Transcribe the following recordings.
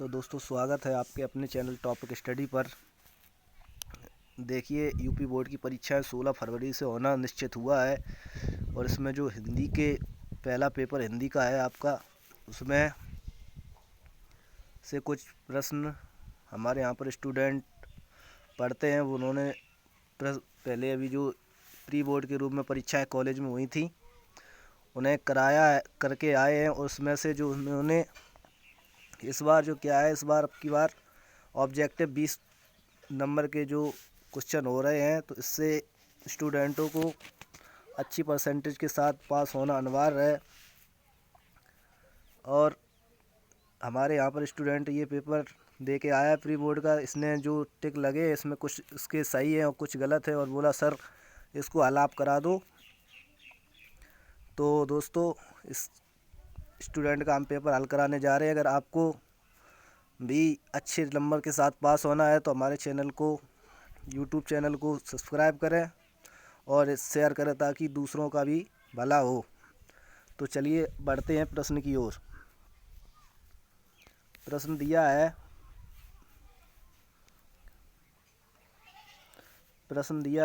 तो दोस्तों स्वागत है आपके अपने चैनल टॉपिक स्टडी पर। देखिए यूपी बोर्ड की परीक्षाएं 16 फरवरी से होना निश्चित हुआ है और इसमें जो हिंदी के पहला पेपर हिंदी का है आपका, उसमें से कुछ प्रश्न हमारे यहाँ पर स्टूडेंट पढ़ते हैं। उन्होंने पहले अभी जो प्री बोर्ड के रूप में परीक्षाएं कॉलेज में हुई थी उन्हें करके आए हैं, और उसमें से जो उन्होंने इस बार जो क्या है, इस बार अब की बार ऑब्जेक्टिव 20 नंबर के जो क्वेश्चन हो रहे हैं, तो इससे स्टूडेंटों को अच्छी परसेंटेज के साथ पास होना अनिवार्य है। और हमारे यहाँ पर स्टूडेंट ये पेपर दे के आया प्री बोर्ड का। इसने जो टिक लगे इसमें कुछ इसके सही है और कुछ गलत है, और बोला सर इसको हल आप करा दो। तो दोस्तों इस स्टूडेंट का हम पेपर हल कराने जा रहे हैं। अगर आपको भी अच्छे नंबर के साथ पास होना है तो हमारे चैनल को, यूट्यूब चैनल को सब्सक्राइब करें और शेयर करें ताकि दूसरों का भी भला हो। तो चलिए बढ़ते हैं प्रश्न की ओर। प्रश्न दिया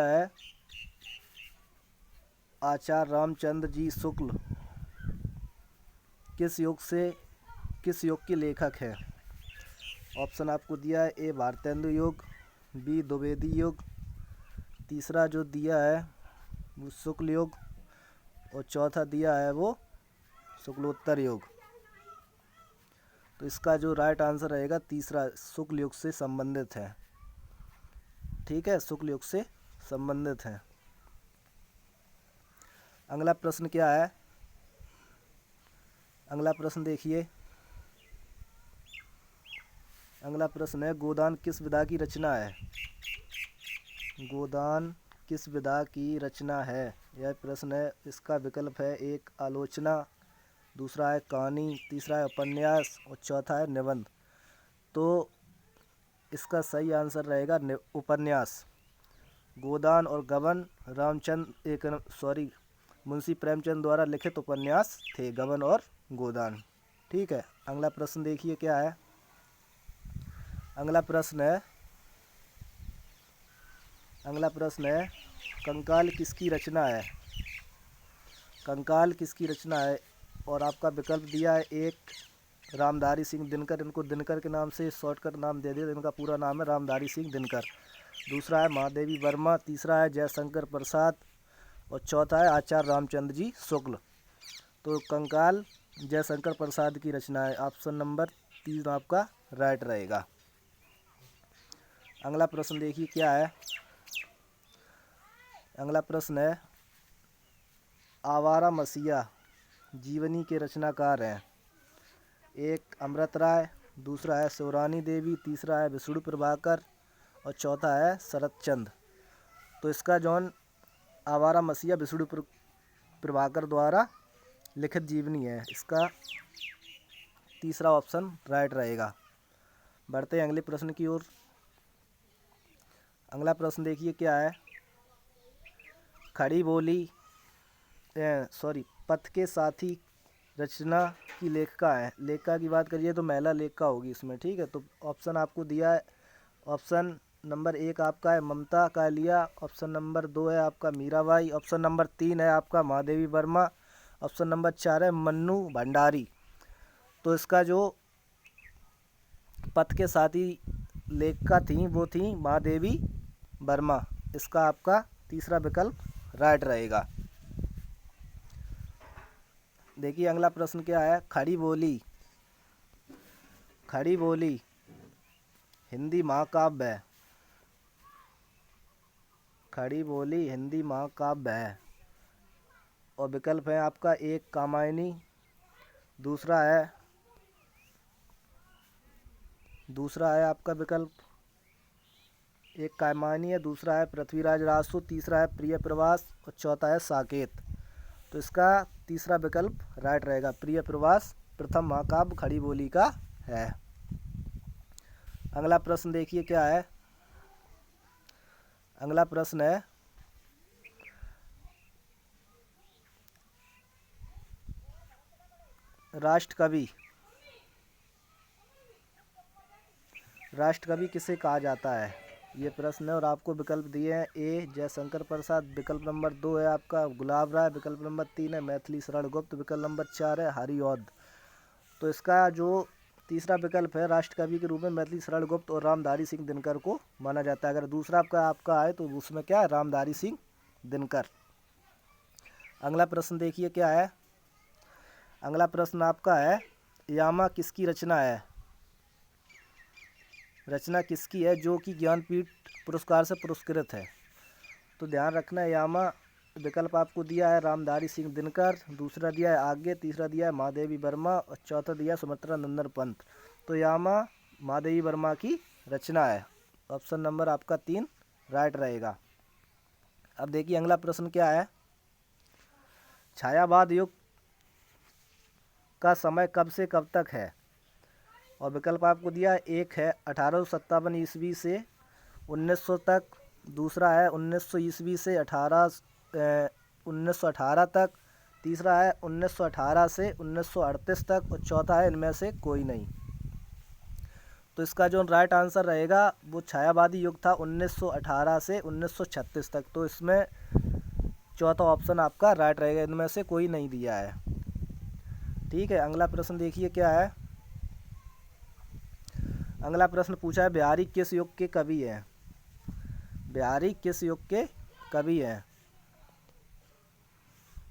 है आचार्य रामचंद्र जी शुक्ल किस युग के लेखक हैं। ऑप्शन आपको दिया है ए भारतेंदु युग, बी द्विवेदी युग, तीसरा जो दिया है वो शुक्ल युग, और चौथा दिया है वो शुक्लोत्तर युग। तो इसका जो राइट आंसर रहेगा तीसरा, शुक्ल युग से संबंधित है। ठीक है, शुक्ल युग से संबंधित है। अगला प्रश्न क्या है, अगला प्रश्न देखिए। अगला प्रश्न है गोदान किस विधा की रचना है। गोदान किस विधा की रचना है, यह प्रश्न है। इसका विकल्प है एक आलोचना, दूसरा है कहानी, तीसरा है उपन्यास और चौथा है निबंध। तो इसका सही आंसर रहेगा उपन्यास। गोदान और गबन मुंशी प्रेमचंद द्वारा लिखित उपन्यास थे, गबन और गोदान। ठीक है, अगला प्रश्न देखिए क्या है। अगला प्रश्न है कंकाल किसकी रचना है। कंकाल किसकी रचना है, और आपका विकल्प दिया है एक रामधारी सिंह दिनकर, इनको दिनकर के नाम से शॉर्टकट नाम दे दिया, इनका पूरा नाम है रामधारी सिंह दिनकर। दूसरा है महादेवी वर्मा, तीसरा है जयशंकर प्रसाद और चौथा है आचार्य रामचंद्र जी शुक्ल। तो कंकाल जयशंकर प्रसाद की रचना है। ऑप्शन नंबर 3 आपका राइट रहेगा। अगला प्रश्न देखिए क्या है। अगला प्रश्न है आवारा मसीहा जीवनी के रचनाकार हैं। एक अमृत राय, दूसरा है शिवरानी देवी, तीसरा है विष्णु प्रभाकर और चौथा है शरत चंद्र। तो इसका जौन आवारा मसीहा विष्णु प्रभाकर द्वारा लिखित जीवनी है, इसका तीसरा ऑप्शन राइट रहेगा। बढ़ते हैं अगले प्रश्न की ओर। अगला प्रश्न देखिए क्या है। खड़ी बोली पथ के साथी रचना की लेखिका है। लेखिका की बात करिए तो महिला लेखिका होगी इसमें। ठीक है, तो ऑप्शन आपको दिया है। ऑप्शन नंबर 1 आपका है ममता कालिया, ऑप्शन नंबर 2 है आपका मीराबाई, ऑप्शन नंबर 3 है आपका महादेवी वर्मा, ऑप्शन नंबर 4 है मन्नू भंडारी। तो इसका जो पथ के साथी लेखिका थी वो थी महादेवी वर्मा। इसका आपका तीसरा विकल्प राइट रहेगा। देखिए अगला प्रश्न क्या है। खड़ी बोली हिंदी महाकाव्य है। खड़ी बोली हिंदी महाकाव्य है, और विकल्प है आपका एक कामायनी, दूसरा है आपका विकल्प एक कामायनी है, दूसरा है पृथ्वीराज रासो, तीसरा है प्रिय प्रवास और चौथा है साकेत। तो इसका तीसरा विकल्प राइट रहेगा। प्रिय प्रवास प्रथम महाकाव्य खड़ी बोली का है। अगला प्रश्न देखिए क्या है। अगला प्रश्न है राष्ट्रकवि राष्ट्रकवि किसे कहा जाता है, ये प्रश्न है। और आपको विकल्प दिए हैं, ए जयशंकर प्रसाद, विकल्प नंबर 2 है आपका गुलाब राय, विकल्प नंबर 3 है मैथिली शरण गुप्त, विकल्प नंबर 4 है हरिऔध। तो इसका जो तीसरा विकल्प है, राष्ट्रकवि के रूप में मैथिली शरण गुप्त और रामधारी सिंह दिनकर को माना जाता है। अगर दूसरा आपका आए तो उसमें क्या है, रामधारी सिंह दिनकर। अगला प्रश्न देखिए क्या है। अगला प्रश्न आपका है, यामा किसकी रचना है, रचना किसकी है जो कि ज्ञानपीठ पुरस्कार से पुरस्कृत है। तो ध्यान रखना है, यामा विकल्प आपको दिया है रामधारी सिंह दिनकर, दूसरा दिया है आगे, तीसरा दिया है महादेवी वर्मा और चौथा दिया है सुमित्रा नंदन पंत। तो यामा महादेवी वर्मा की रचना है। ऑप्शन नंबर आपका 3 राइट रहेगा। अब देखिए अगला प्रश्न क्या है, छायावाद युग का समय कब से कब तक है। और विकल्प आपको दिया है, एक है 1857 ईस्वी से 1900 तक, दूसरा है 1900 ईस्वी से 1918 तक, तीसरा है 1918 से 1938 तक और चौथा है इनमें से कोई नहीं। तो इसका जो राइट आंसर रहेगा वो छायावादी युग था 1918 से 1936 तक। तो इसमें चौथा ऑप्शन आपका राइट रहेगा, इनमें से कोई नहीं दिया है। ठीक है, अगला प्रश्न देखिए क्या है। अगला प्रश्न पूछा है, बिहारी किस युग के कवि हैं, बिहारी किस युग के कवि हैं।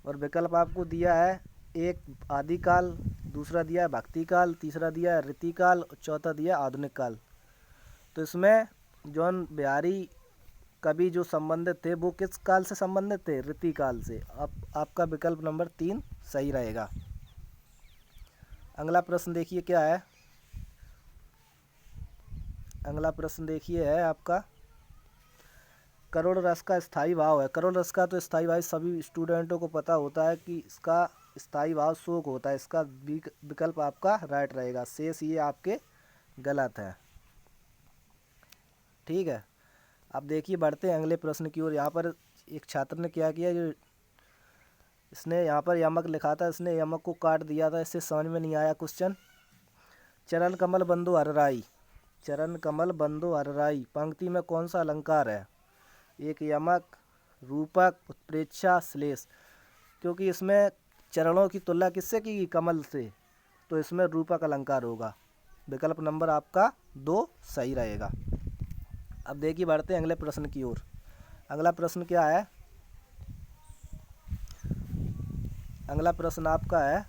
और विकल्प आपको दिया है, एक आदिकाल, दूसरा दिया है भक्ति काल, तीसरा दिया है रीतिकाल और चौथा दिया है आधुनिक काल। तो इसमें जौन बिहारी कवि जो संबंधित थे वो किस काल से संबंधित थे, रीतिकाल से। आपका विकल्प नंबर 3 सही रहेगा। अगला प्रश्न देखिए क्या है। अगला प्रश्न देखिए है आपका, करुण रस का स्थायी भाव है। करुण रस का तो स्थायी भाव सभी स्टूडेंटों को पता होता है कि इसका स्थायी भाव शोक होता है। इसका विकल्प आपका राइट रहेगा, शेष ये आपके गलत है। ठीक है, अब देखिए बढ़ते हैं अगले प्रश्न की ओर। यहाँ पर एक छात्र ने क्या किया, जो इसने यहाँ पर यमक लिखा था, इसने यमक को काट दिया था, इससे समझ में नहीं आया क्वेश्चन। चरण कमल बंधु हरराई, चरण कमल बंधु हरराई पंक्ति में कौन सा अलंकार है, एक यमक, रूपक, उत्प्रेक्षा, श्लेष। क्योंकि इसमें चरणों की तुलना किससे की, कमल से, तो इसमें रूपक अलंकार होगा। विकल्प नंबर आपका 2 सही रहेगा। अब देखिए बढ़ते हैं अगले प्रश्न की ओर। अगला प्रश्न क्या है। अगला प्रश्न आपका है,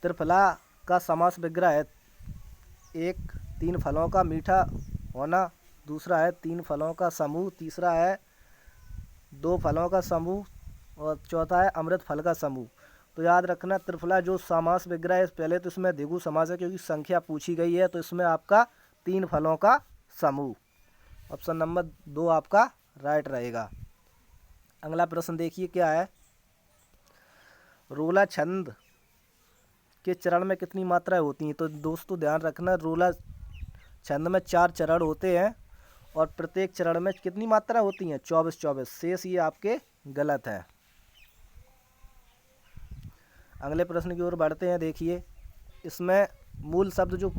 त्रिफला का समास विग्रह है, एक 3 फलों का मीठा होना, दूसरा है 3 फलों का समूह, तीसरा है 2 फलों का समूह और चौथा है अमृत फल का समूह। तो याद रखना, त्रिफला जो समास विग्रह है, पहले तो इसमें द्विगु समास है क्योंकि संख्या पूछी गई है, तो इसमें आपका 3 फलों का समूह। ऑप्शन नंबर 2 आपका राइट रहेगा। अगला प्रश्न देखिए क्या है, रोला छंद के चरण में कितनी मात्राएं होती हैं। तो दोस्तों ध्यान रखना, रोला छंद में 4 चरण होते हैं और प्रत्येक चरण में कितनी मात्रा होती हैं, 24। शेष ये आपके गलत है। अगले प्रश्न की ओर बढ़ते हैं। देखिए इसमें मूल शब्द जो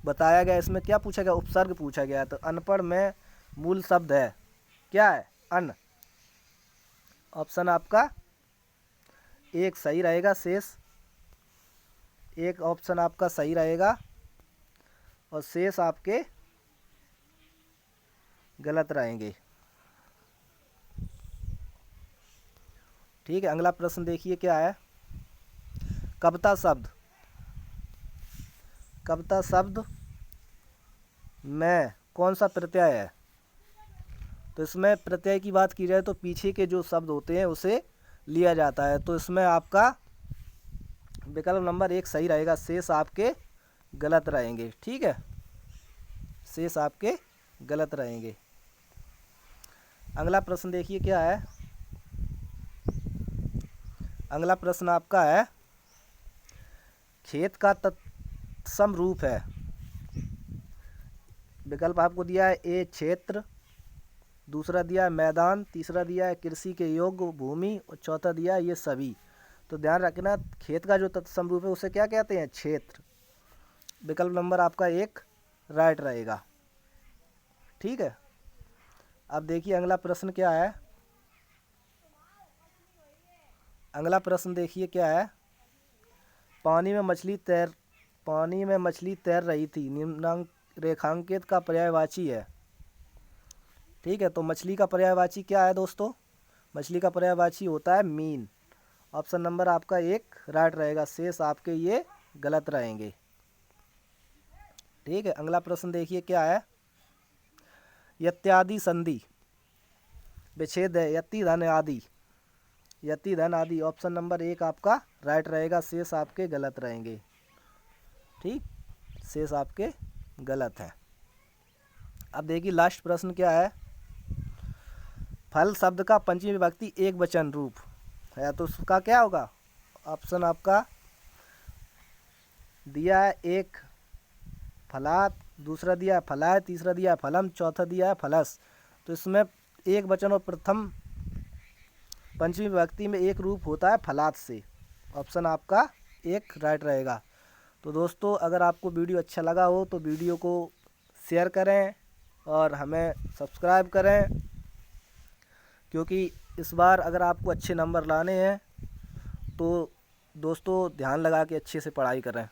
बताया गया, इसमें क्या पूछा गया, उपसर्ग पूछा गया। तो अनपढ़ में मूल शब्द है, क्या है, अन। ऑप्शन आपका 1 सही रहेगा, शेष 1 ऑप्शन आपका सही रहेगा और शेष आपके गलत रहेंगे। ठीक है, अगला प्रश्न देखिए क्या है, कविता शब्द, कविता शब्द में कौन सा प्रत्यय है। तो इसमें प्रत्यय की बात की जाए तो पीछे के जो शब्द होते हैं उसे लिया जाता है। तो इसमें आपका विकल्प नंबर 1 सही रहेगा, शेष आपके गलत रहेंगे। ठीक है, शेष आपके गलत रहेंगे। अगला प्रश्न देखिए क्या है। अगला प्रश्न आपका है, खेत का तत्सम रूप है। विकल्प आपको दिया है, ए क्षेत्र, दूसरा दिया है मैदान, तीसरा दिया है कृषि के योग्य भूमि और चौथा दिया है ये सभी। तो ध्यान रखना, खेत का जो तत्सम रूप है उसे क्या कहते हैं, क्षेत्र। विकल्प नंबर आपका 1 राइट रहेगा। ठीक है। अब देखिए अगला प्रश्न क्या है। अगला प्रश्न देखिए क्या है। पानी में मछली तैर रही थी, निम्नांक रेखांकित का पर्यायवाची है। ठीक है, तो मछली का पर्यायवाची क्या है दोस्तों? मछली का पर्यायवाची होता है मीन। ऑप्शन नंबर आपका 1 राइट रहेगा, शेष आपके ये गलत रहेंगे। ठीक है, अगला प्रश्न देखिए क्या है। यत्यादि संधि विच्छेद है, यति धन आदि, यति धन आदि। ऑप्शन नंबर 1 आपका राइट रहेगा, शेष आपके गलत रहेंगे। ठीक, शेष आपके गलत हैं। अब देखिए लास्ट प्रश्न क्या है। फल शब्द का पंचमी विभक्ति एक वचन रूप है, तो उसका क्या होगा? ऑप्शन आपका दिया है, एक फलात, दूसरा दिया है फलाय, तीसरा दिया है फलम, चौथा दिया है फलस। तो इसमें एक वचन और प्रथम पंचमी विभक्ति में एक रूप होता है फलात से। ऑप्शन आपका 1 राइट रहेगा। तो दोस्तों अगर आपको वीडियो अच्छा लगा हो तो वीडियो को शेयर करें और हमें सब्सक्राइब करें, क्योंकि इस बार अगर आपको अच्छे नंबर लाने हैं तो दोस्तों ध्यान लगा के अच्छे से पढ़ाई करें।